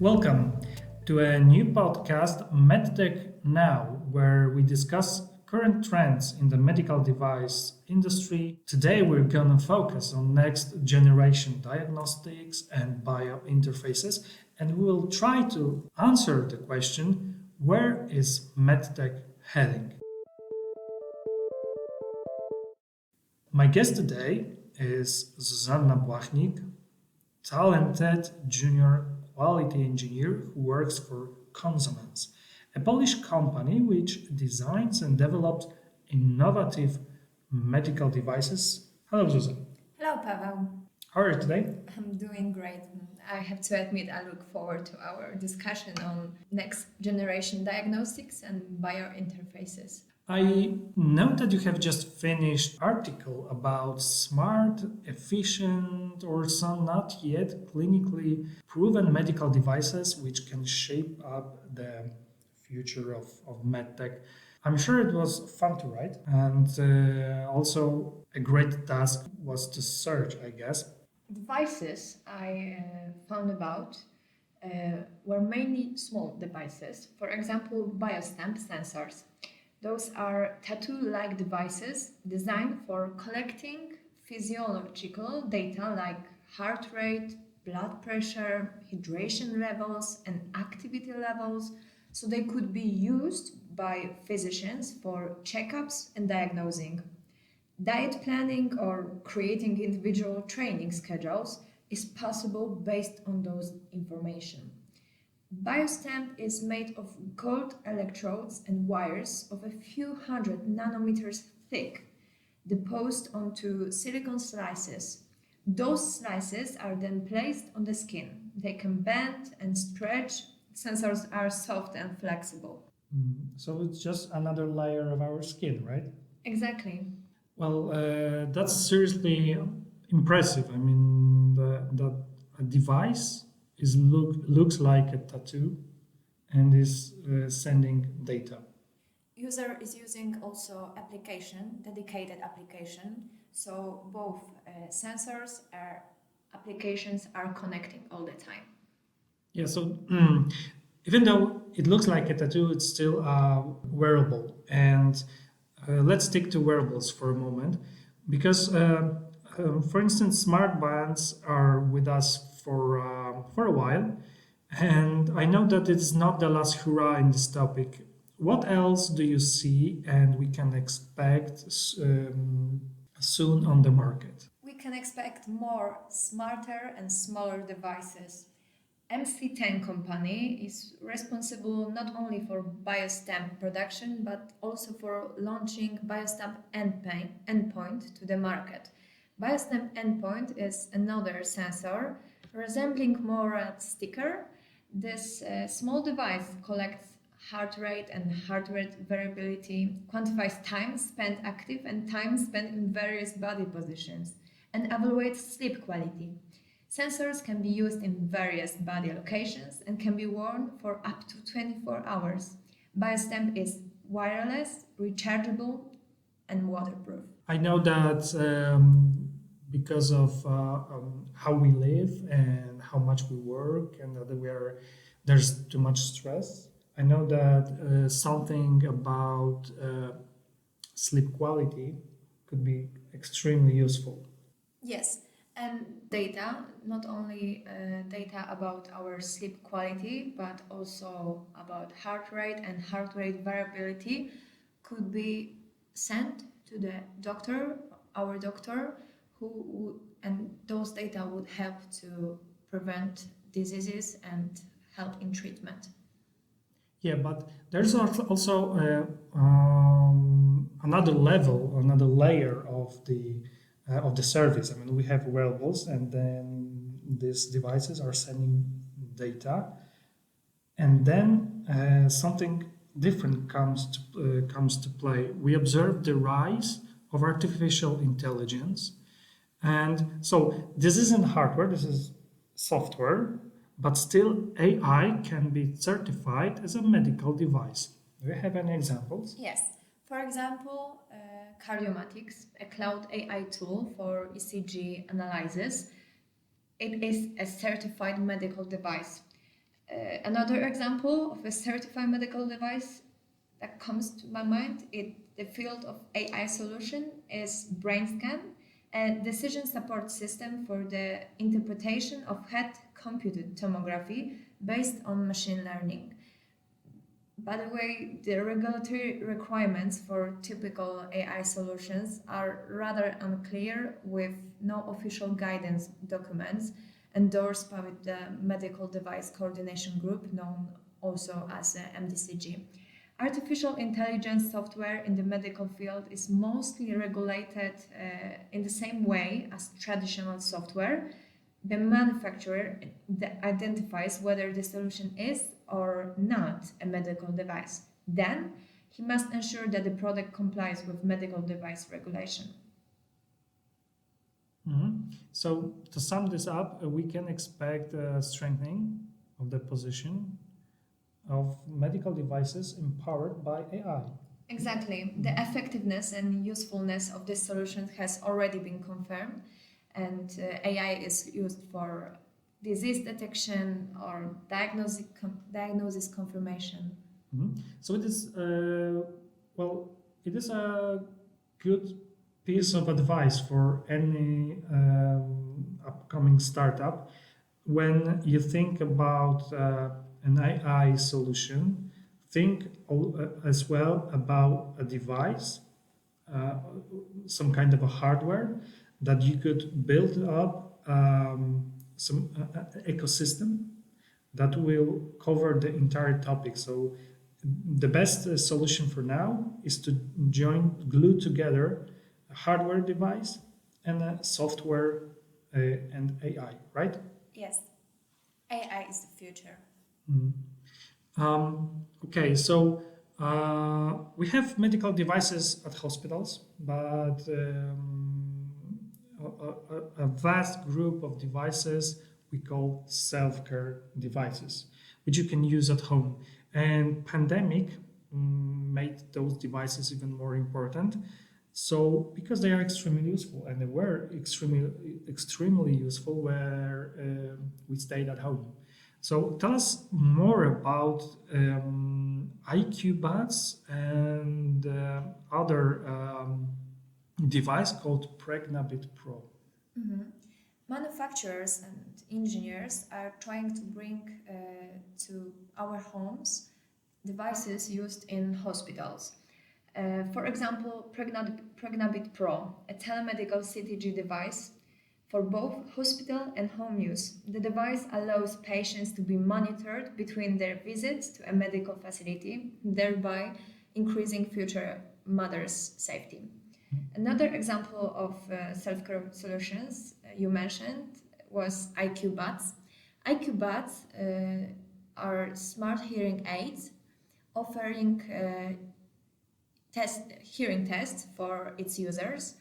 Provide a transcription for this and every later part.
Welcome to a new podcast, MedTech NOW, where we discuss current trends in the medical device industry. Today, we're going to focus on next generation diagnostics and biointerfaces, and we will try to answer the question, where is MedTech heading? My guest today is Zuzanna Błachnik, talented junior quality engineer who works for Consonance, a Polish company which designs and develops innovative medical devices. Hello, Susan. Hello, Paweł. How are you today? I'm doing great. I have to admit, I look forward to our discussion on next generation diagnostics and biointerfaces. I know that you have just finished article about smart, efficient, or some not yet clinically proven medical devices which can shape up the future of medtech. I'm sure it was fun to write, and also a great task was to search, I guess. Devices I found about were mainly small devices. For example, Biostamp sensors. Those are tattoo-like devices designed for collecting physiological data like heart rate, blood pressure, hydration levels, and activity levels, so they could be used by physicians for checkups and diagnosing. Diet planning or creating individual training schedules is possible based on those information. Biostamp is made of gold electrodes and wires of a few hundred nanometers thick, deposed onto silicon slices. Those slices are then placed on the skin. They can bend and stretch. Sensors are soft and flexible. So it's just another layer of our skin, right? Exactly. Well, that's seriously impressive. I mean, the a device looks like a tattoo and is sending data. User is using also dedicated application. So both sensors or applications are connecting all the time. Yeah, so even though it looks like a tattoo, it's still a wearable. And let's stick to wearables for a moment, because, for instance, smart bands are with us for a while, and I know that it's not the last hurrah in this topic. What else do you see and we can expect soon on the market? We can expect more smarter and smaller devices. MC10 company is responsible not only for Biostamp production but also for launching Biostamp Endpoint to the market. Biostamp Endpoint is another sensor resembling more a sticker. This small device collects heart rate and heart rate variability, quantifies time spent active and time spent in various body positions, and evaluates sleep quality. Sensors can be used in various body locations and can be worn for up to 24 hours. Biostamp is wireless, rechargeable, and waterproof. I know that because of how we live and how much we work, and that there's too much stress. I know that something about sleep quality could be extremely useful. Yes, and data, not only data about our sleep quality, but also about heart rate and heart rate variability, could be sent to the doctor, our doctor, and those data would help to prevent diseases and help in treatment. Yeah, but there's also another level, another layer of the service. I mean, we have wearables, and then these devices are sending data, and then something different comes to play. We observe the rise of artificial intelligence, and so this isn't hardware. This is software. But still, AI can be certified as a medical device. Do you have any examples? Yes. For example, Cardiomatics, a cloud AI tool for ECG analysis. It is a certified medical device. Another example of a certified medical device that comes to my mind in the field of AI solution is Brainscan, a decision support system for the interpretation of head computed tomography based on machine learning. By the way, the regulatory requirements for typical AI solutions are rather unclear, with no official guidance documents endorsed by the Medical Device Coordination Group, known also as MDCG. Artificial intelligence software in the medical field is mostly regulated in the same way as traditional software. The manufacturer identifies whether the solution is or not a medical device. Then he must ensure that the product complies with medical device regulation. So to sum this up, we can expect a strengthening of the position of medical devices empowered by AI. Exactly. The effectiveness and usefulness of this solution has already been confirmed, and AI is used for disease detection or diagnosis confirmation. So it is it is a good piece of advice for any upcoming startup. When you think about an AI solution, think as well about a device, some kind of a hardware that you could build up some ecosystem that will cover the entire topic. So the best solution for now is to glue together a hardware device and a software and AI, right? Yes, AI is the future. Okay, so we have medical devices at hospitals, but a vast group of devices we call self-care devices, which you can use at home. And pandemic made those devices even more important. So because they are extremely useful, and they were extremely useful where we stayed at home. So tell us more about IQ Buds and other device called Pregnabit Pro. Manufacturers and engineers are trying to bring to our homes devices used in hospitals. For example, Pregnabit Pro, a telemedical CTG device for both hospital and home use. The device allows patients to be monitored between their visits to a medical facility, thereby increasing future mothers' safety. Another example of self-care solutions you mentioned was IQ Buds. IQ Buds are smart hearing aids offering hearing tests for its users.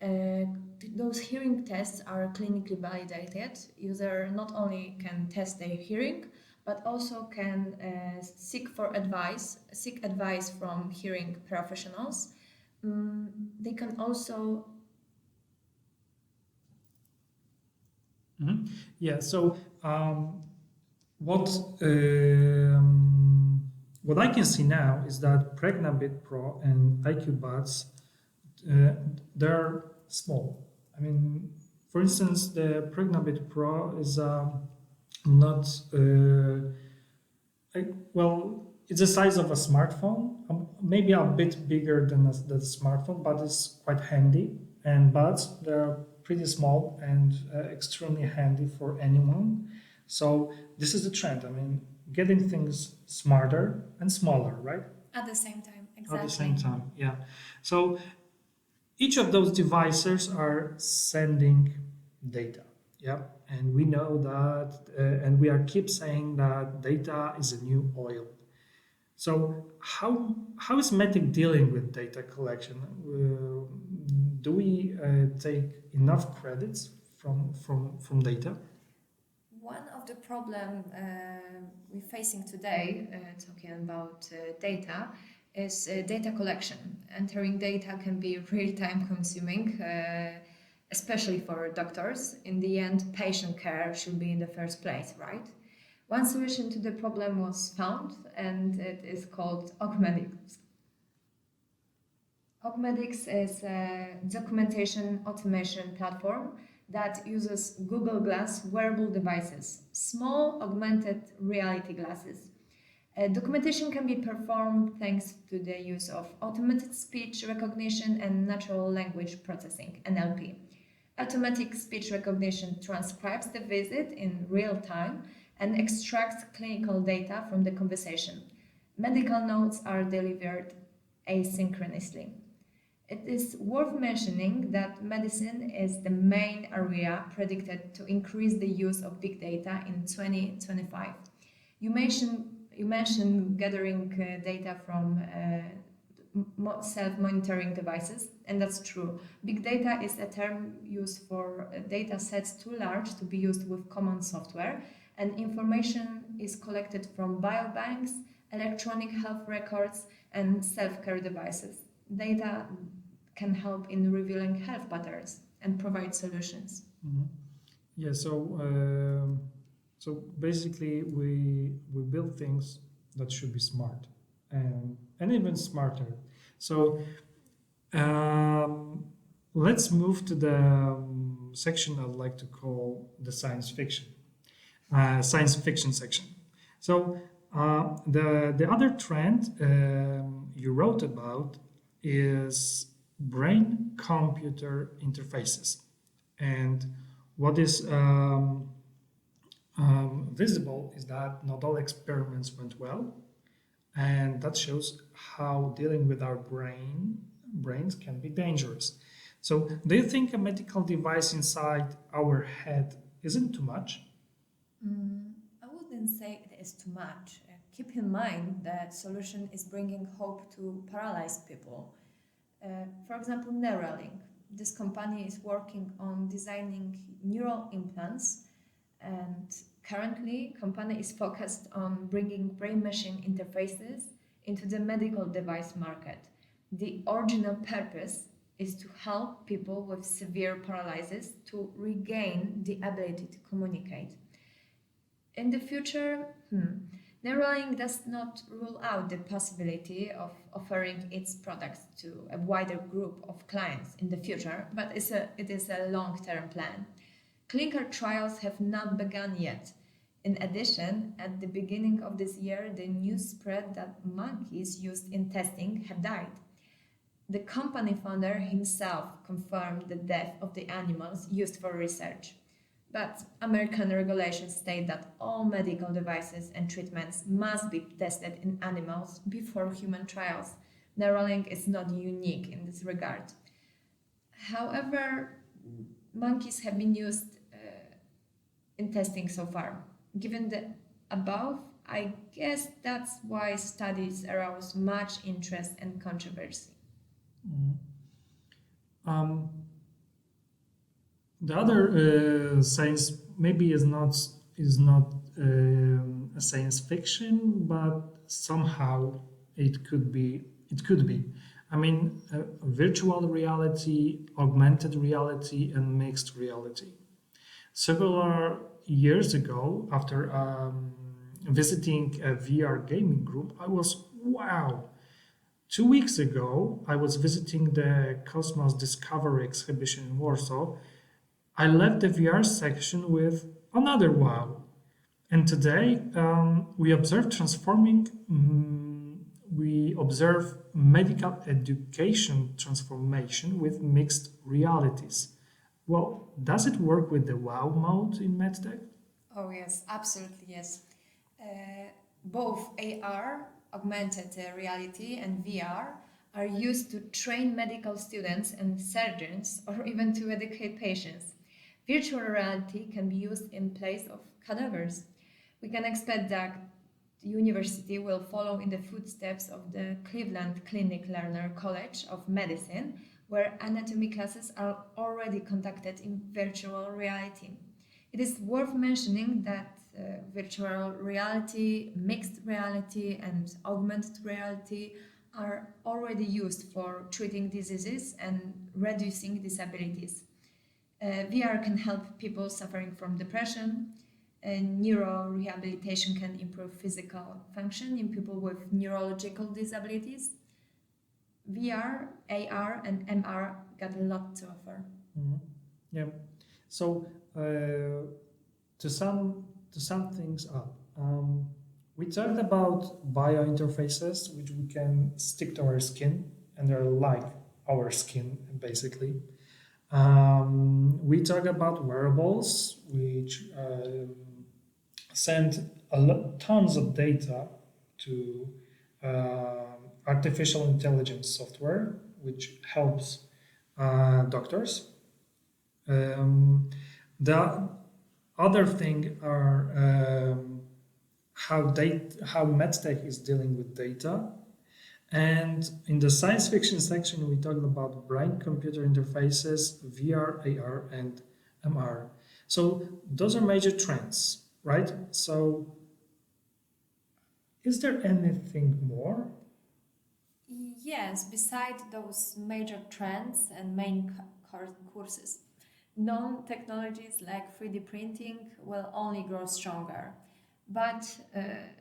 Those hearing tests are clinically validated. User not only can test their hearing, but also can seek advice from hearing professionals. They can also Yeah. So what I can see now is that Pregnabit Pro and IQ Buds they're small. I mean, for instance, the Pregnabit Pro is not it's the size of a smartphone, maybe a bit bigger than the smartphone, but it's quite handy. And buds, they're pretty small and extremely handy for anyone. So this is the trend. I mean, getting things smarter and smaller, right? at the same time. Exactly. At the same time, yeah. So each of those devices are sending data, yeah. And we know that, and we are keep saying that data is a new oil. So how is MedTech dealing with data collection? Do we take enough credits from data? One of the problem we're facing today, talking about data, is data collection. Entering data can be really time consuming, especially for doctors. In the end, patient care should be in the first place, right? One solution to the problem was found, and it is called Augmedics. Augmedics is a documentation automation platform that uses Google Glass wearable devices, small augmented reality glasses. Documentation can be performed thanks to the use of automated speech recognition and natural language processing, NLP. Automatic speech recognition transcribes the visit in real time and extracts clinical data from the conversation. Medical notes are delivered asynchronously. It is worth mentioning that medicine is the main area predicted to increase the use of big data in 2025. You mentioned gathering data from self-monitoring devices, and that's true. Big data is a term used for data sets too large to be used with common software, and information is collected from biobanks, electronic health records, and self-care devices. Data can help in revealing health patterns and provide solutions. Mm-hmm. Yeah, so basically we build things that should be smart and even smarter. So let's move to the section I'd like to call the science fiction section. So the other trend you wrote about is brain-computer interfaces, and what is visible is that not all experiments went well, and that shows how dealing with our brains can be dangerous. So, do you think a medical device inside our head isn't too much? I wouldn't say it is too much. Keep in mind that solution is bringing hope to paralyzed people. For example, Neuralink. This company is working on designing neural implants, and currently, company is focused on bringing brain-machine interfaces into the medical device market. The original purpose is to help people with severe paralysis to regain the ability to communicate. In the future, Neuralink does not rule out the possibility of offering its products to a wider group of clients in the future, but it is a long-term plan. Clinical trials have not begun yet. In addition, at the beginning of this year, the news spread that monkeys used in testing have died. The company founder himself confirmed the death of the animals used for research. But American regulations state that all medical devices and treatments must be tested in animals before human trials. Neuralink is not unique in this regard. However, monkeys have been used in testing so far. Given the above, I guess that's why studies arouse much interest and controversy. Mm. Um, the other science maybe is not a science fiction, but somehow it could be. I mean, virtual reality, augmented reality, and mixed reality. Several years ago, after visiting a VR gaming group, I was wow. 2 weeks ago, I was visiting the Cosmos Discovery exhibition in Warsaw. I left the VR section with another wow. And today, we observe medical education transformation with mixed realities. Well, does it work with the wow mode in MedTech? Oh, yes, absolutely, yes. Both AR, augmented reality, and VR are used to train medical students and surgeons or even to educate patients. Virtual reality can be used in place of cadavers. We can expect that the university will follow in the footsteps of the Cleveland Clinic Lerner College of Medicine, where anatomy classes are already conducted in virtual reality. It is worth mentioning that virtual reality, mixed reality, and augmented reality are already used for treating diseases and reducing disabilities. VR can help people suffering from depression, and neurorehabilitation can improve physical function in people with neurological disabilities. VR, AR, and MR got a lot to offer. Mhm. Yeah. So to sum things up, we talked about biointerfaces, which we can stick to our skin, and they're like our skin, basically. We talk about wearables, which send tons of data to artificial intelligence software, which helps doctors. The other thing are how MedTech is dealing with data. And in the science fiction section, we talked about brain-computer interfaces, VR, AR, and MR. So those are major trends, right? So is there anything more? Yes, beside those major trends and main courses, known technologies like 3D printing will only grow stronger. But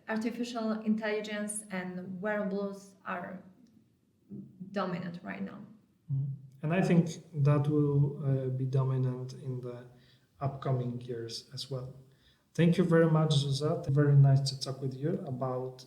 artificial intelligence and wearables are dominant right now. And I think that will be dominant in the upcoming years as well. Thank you very much, Zuzat. Very nice to talk with you about